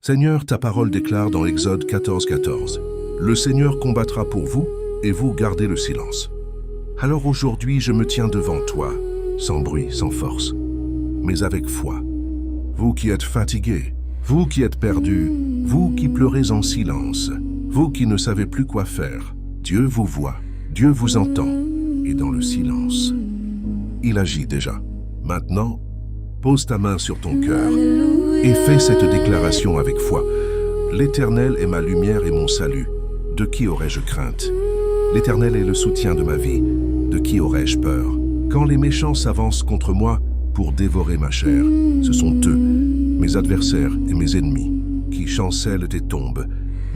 Seigneur, ta parole déclare dans Exode 14:14, « Le Seigneur combattra pour vous, et vous gardez le silence. » Alors aujourd'hui, je me tiens devant toi, sans bruit, sans force, mais avec foi. Vous qui êtes fatigués, vous qui êtes perdus, vous qui pleurez en silence, vous qui ne savez plus quoi faire, Dieu vous voit, Dieu vous entend, et dans le silence, il agit déjà. Maintenant, pose ta main sur ton cœur et fais cette déclaration avec foi. L'Éternel est ma lumière et mon salut. De qui aurais-je crainte? L'Éternel est le soutien de ma vie. De qui aurais-je peur? Quand les méchants s'avancent contre moi pour dévorer ma chair, ce sont eux, mes adversaires et mes ennemis, qui chancellent et tombent.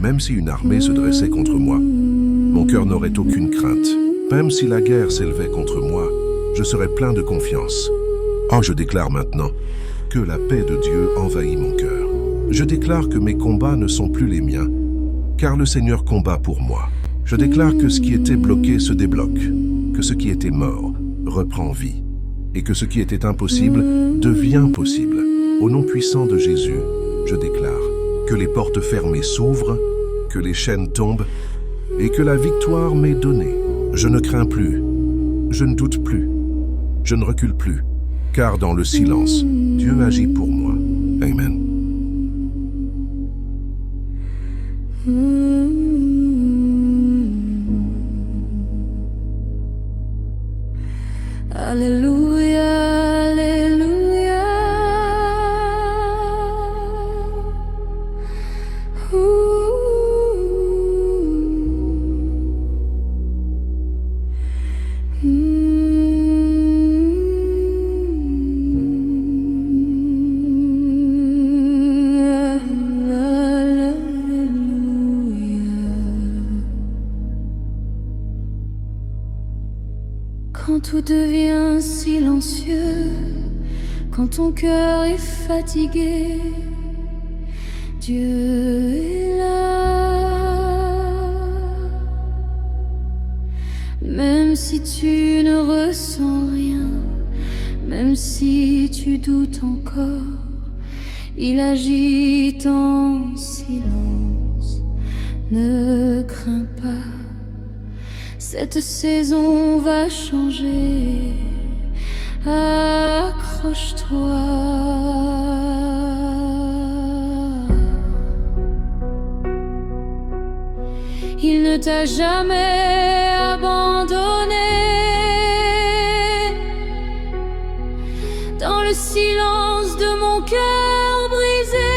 Même si une armée se dressait contre moi, mon cœur n'aurait aucune crainte. Même si la guerre s'élevait contre moi, je serais plein de confiance. Oh, je déclare maintenant que la paix de Dieu envahit mon cœur. Je déclare que mes combats ne sont plus les miens, car le Seigneur combat pour moi. Je déclare que ce qui était bloqué se débloque, que ce qui était mort reprend vie, et que ce qui était impossible devient possible. Au nom puissant de Jésus, je déclare que les portes fermées s'ouvrent, que les chaînes tombent, et que la victoire m'est donnée. Je ne crains plus, je ne doute plus, je ne recule plus, car dans le silence, Dieu agit pour moi. Amen. Alléluia, Alléluia. Quand tout devient silencieux, quand ton cœur est fatigué, Dieu est là. Même si tu ne ressens rien, même si tu doutes encore, il agit en silence. Ne crains pas. Cette saison va changer, accroche-toi. Il ne t'a jamais abandonné. Dans le silence de mon cœur brisé,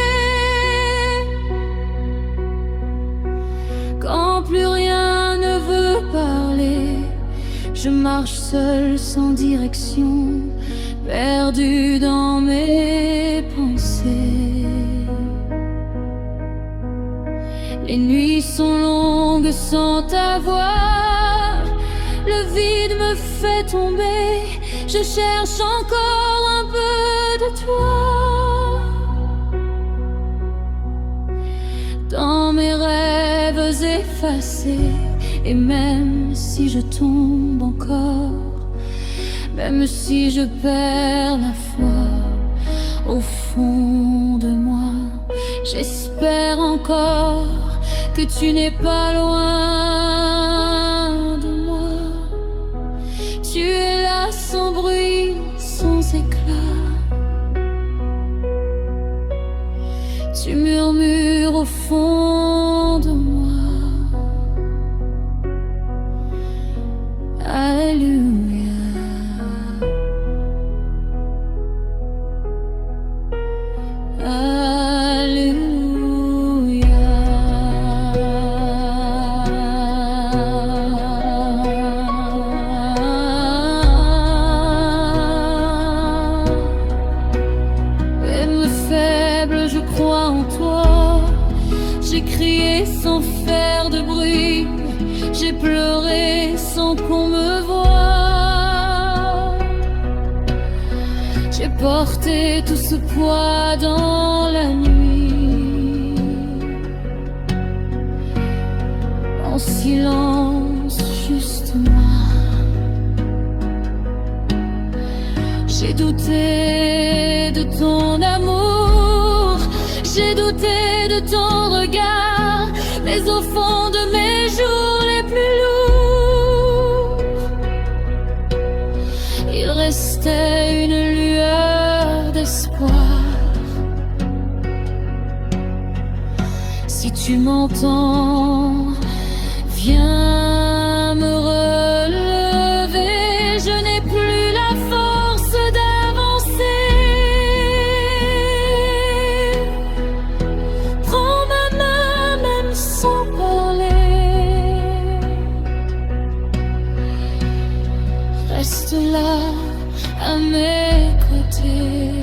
quand plus rien ne veut parler, je marche seul sans direction, perdu dans mes pensées. Les nuits sont longues sans ta voix, le vide me fait tomber, je cherche encore un peu de toi. Dans mes rêves effacés, et même si je tombe encore, même si je perds la foi, au fond de moi, j'espère encore que tu n'es pas loin de moi. Tu es là sans bruit, sans éclat. Tu murmures au fond de moi. Alléluia. Même faible, je crois en toi. J'ai crié sans faire de bruit, j'ai pleuré sans qu'on me voie. J'ai porté tout ce poids dans la nuit, en silence, juste moi. J'ai douté de ton amour, j'ai douté près de ton regard, mais au fond de mes jours les plus lourds, il restait une lueur d'espoir. Si tu m'entends, viens me relever, je n'ai plus la force d'avancer. Prends ma main même sans parler, reste là à mes côtés.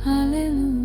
Hallelujah.